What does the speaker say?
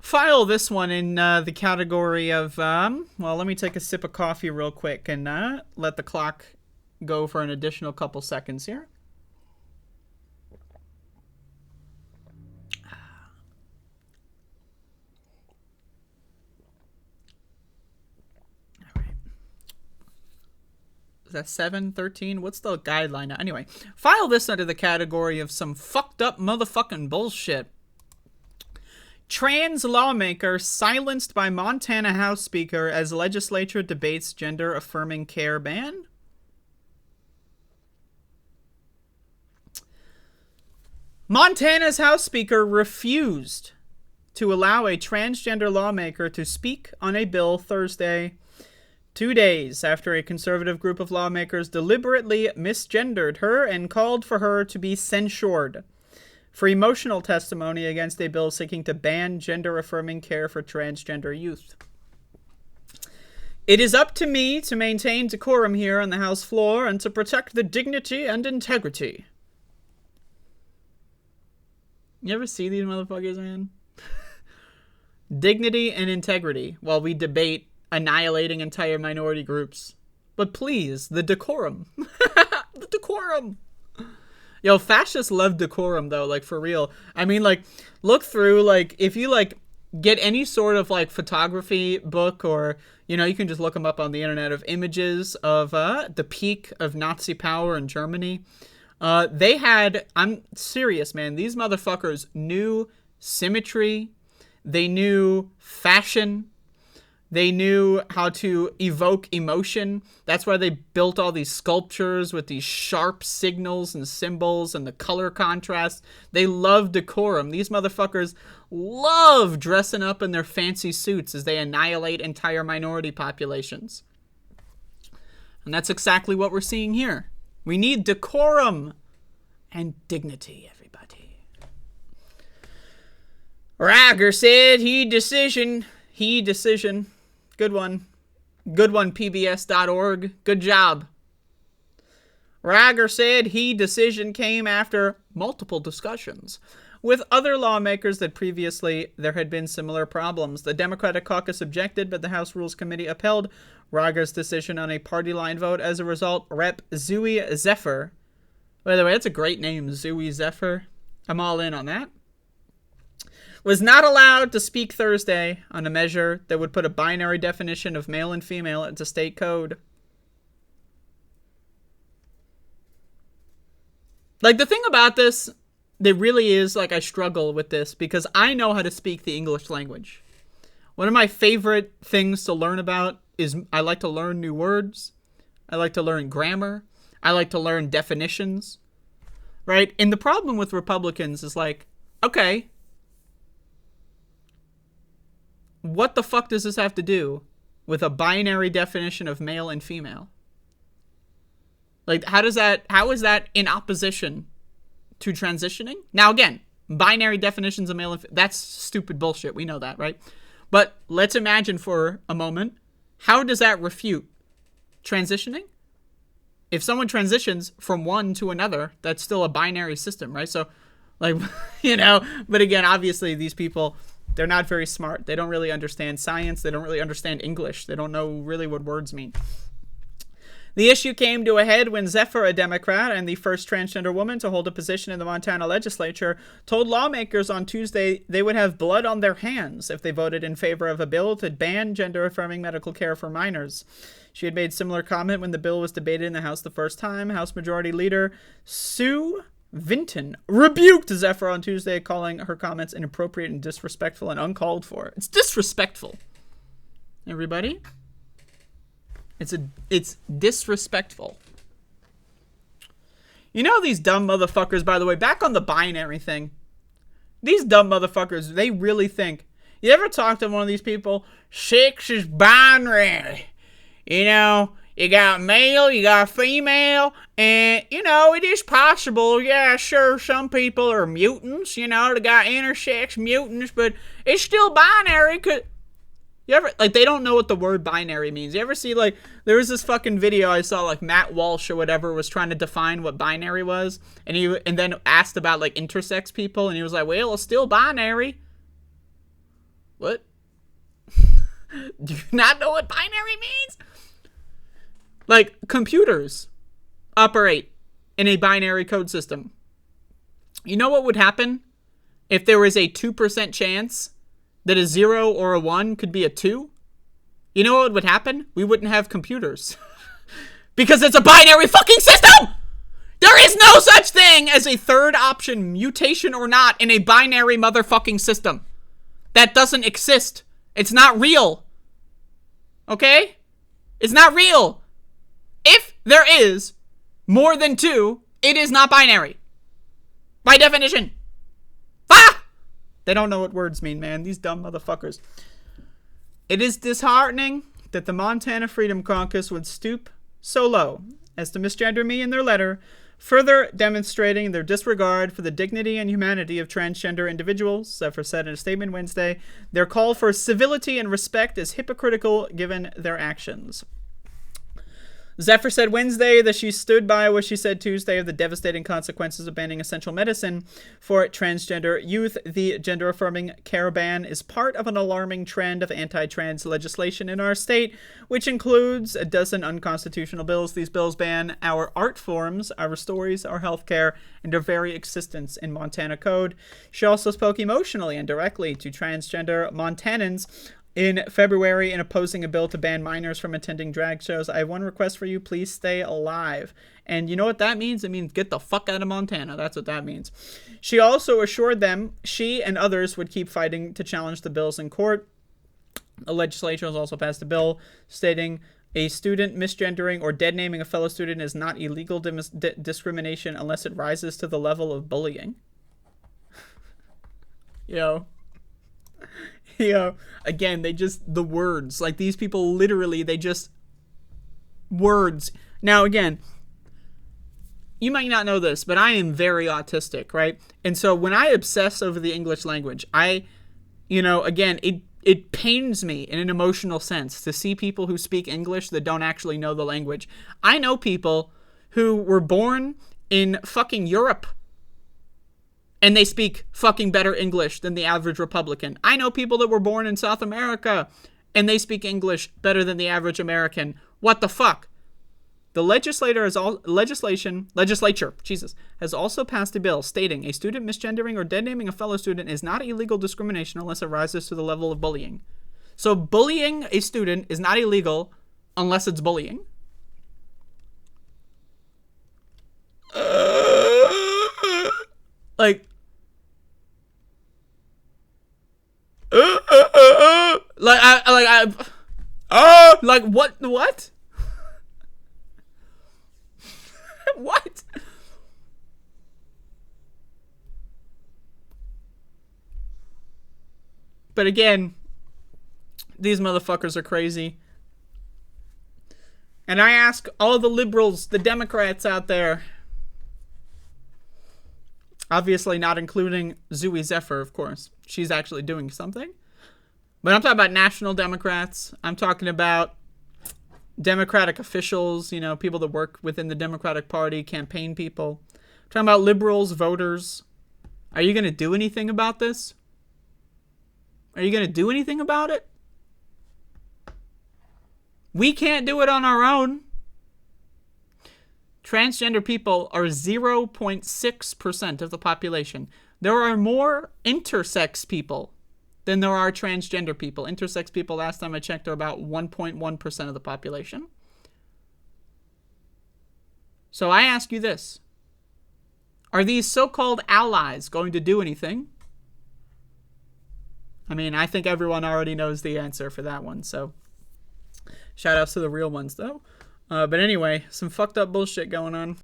file this one in the category of, well, let me take a sip of coffee real quick and let the clock go for an additional couple seconds here. Is that 7:13? What's the guideline now? Anyway, file this under the category of some fucked up motherfucking bullshit. Trans lawmaker silenced by Montana House Speaker as legislature debates gender-affirming care ban? Montana's House Speaker refused to allow a transgender lawmaker to speak on a bill Thursday, 2 days after a conservative group of lawmakers deliberately misgendered her and called for her to be censured for emotional testimony against a bill seeking to ban gender-affirming care for transgender youth. It is up to me to maintain decorum here on the House floor and to protect the dignity and integrity. You ever see these motherfuckers, man? Dignity and integrity while we debate annihilating entire minority groups. But please, the decorum. The decorum. Yo, fascists love decorum, though, like, for real. I mean, like, look through, like, if you, like, get any sort of, like, photography book or, you know, you can just look them up on the internet of images of the peak of Nazi power in Germany. They had, I'm serious, man, these motherfuckers knew symmetry. They knew fashion. They knew how to evoke emotion. That's why they built all these sculptures with these sharp signals and symbols and the color contrast. They love decorum. These motherfuckers love dressing up in their fancy suits as they annihilate entire minority populations. And that's exactly what we're seeing here. We need decorum and dignity, everybody. Rager said he decision. Good one. Good one, PBS.org. Good job. Rager said he decision came after multiple discussions with other lawmakers that previously there had been similar problems. The Democratic caucus objected, but the House Rules Committee upheld Rager's decision on a party line vote. As a result, Rep. Zooey Zephyr, by the way, that's a great name, Zooey Zephyr. I'm all in on that. Was not allowed to speak Thursday on a measure that would put a binary definition of male and female into state code. Like, the thing about this, there really is, like, I struggle with this because I know how to speak the English language. One of my favorite things to learn about is I like to learn new words. I like to learn grammar. I like to learn definitions. Right? And the problem with Republicans is like, okay, what the fuck does this have to do with a binary definition of male and female? Like, how is that in opposition to transitioning? Now, again, binary definitions of male and female, that's stupid bullshit. We know that, right? But let's imagine for a moment, how does that refute transitioning? If someone transitions from one to another, that's still a binary system, right? So, like, you know, but again, obviously these people, they're not very smart. They don't really understand science. They don't really understand English. They don't know really what words mean. The issue came to a head when Zephyr, a Democrat and the first transgender woman to hold a position in the Montana legislature, told lawmakers on Tuesday they would have blood on their hands if they voted in favor of a bill to ban gender-affirming medical care for minors. She had made similar comment when the bill was debated in the House the first time. House Majority Leader Sue Vinton rebuked Zephyr on Tuesday, calling her comments inappropriate and disrespectful and uncalled for. It's disrespectful. Everybody? It's disrespectful. You know these dumb motherfuckers, by the way, back on the binary thing. These dumb motherfuckers, they really think. You ever talk to one of these people? Sex is binary. You know, you got male, you got female, and, you know, it is possible, yeah, sure, some people are mutants, you know, they got intersex mutants, but it's still binary. You ever, like, they don't know what the word binary means. You ever see, like, there was this fucking video I saw, like, Matt Walsh or whatever was trying to define what binary was, and then asked about, like, intersex people, and he was like, well, it's still binary. What? Do you not know what binary means? Like, computers operate in a binary code system. You know what would happen if there was a 2% chance that a 0 or a 1 could be a 2? You know what would happen? We wouldn't have computers. Because it's a binary fucking system! There is no such thing as a third option, mutation or not, in a binary motherfucking system. That doesn't exist. It's not real. Okay? It's not real. If there is more than 2, it is not binary. By definition. Ah! They don't know what words mean, man. These dumb motherfuckers. It is disheartening that the Montana Freedom Caucus would stoop so low as to misgender me in their letter, further demonstrating their disregard for the dignity and humanity of transgender individuals. Zephyr said in a statement Wednesday, their call for civility and respect is hypocritical given their actions. Zephyr said Wednesday that she stood by what she said Tuesday of the devastating consequences of banning essential medicine for transgender youth. The gender-affirming care ban is part of an alarming trend of anti-trans legislation in our state, which includes a dozen unconstitutional bills. These bills ban our art forms, our stories, our healthcare, and our very existence in Montana code. She also spoke emotionally and directly to transgender Montanans in February in opposing a bill to ban minors from attending drag shows. I have one request for you. Please stay alive. And you know what that means? It means get the fuck out of Montana. That's what that means. She also assured them she and others would keep fighting to challenge the bills in court. The legislature has also passed a bill stating a student misgendering or dead naming a fellow student is not illegal discrimination unless it rises to the level of bullying. Yo, again, the words, like these people literally, words. Now, again, you might not know this, but I am very autistic, right? And so when I obsess over the English language, again, it pains me in an emotional sense to see people who speak English that don't actually know the language. I know people who were born in fucking Europe and they speak fucking better English than the average Republican. I know people that were born in South America and they speak English better than the average American. What the fuck? The legislature has also passed a bill stating a student misgendering or dead naming a fellow student is not illegal discrimination unless it rises to the level of bullying. So bullying a student is not illegal unless it's bullying. What? What? But again, these motherfuckers are crazy. And I ask all the liberals, the Democrats out there, obviously not including Zooey Zephyr, of course. She's actually doing something. But I'm talking about national Democrats. I'm talking about Democratic officials, people that work within the Democratic Party, campaign people. I'm talking about liberals, voters. Are you going to do anything about this? Are you going to do anything about it? We can't do it on our own. Transgender people are 0.6% of the population. There are more intersex people than there are transgender people. Intersex people, last time I checked, are about 1.1% of the population. So I ask you this. Are these so-called allies going to do anything? I mean, I think everyone already knows the answer for that one, so shout outs to the real ones, though. But anyway, some fucked up bullshit going on.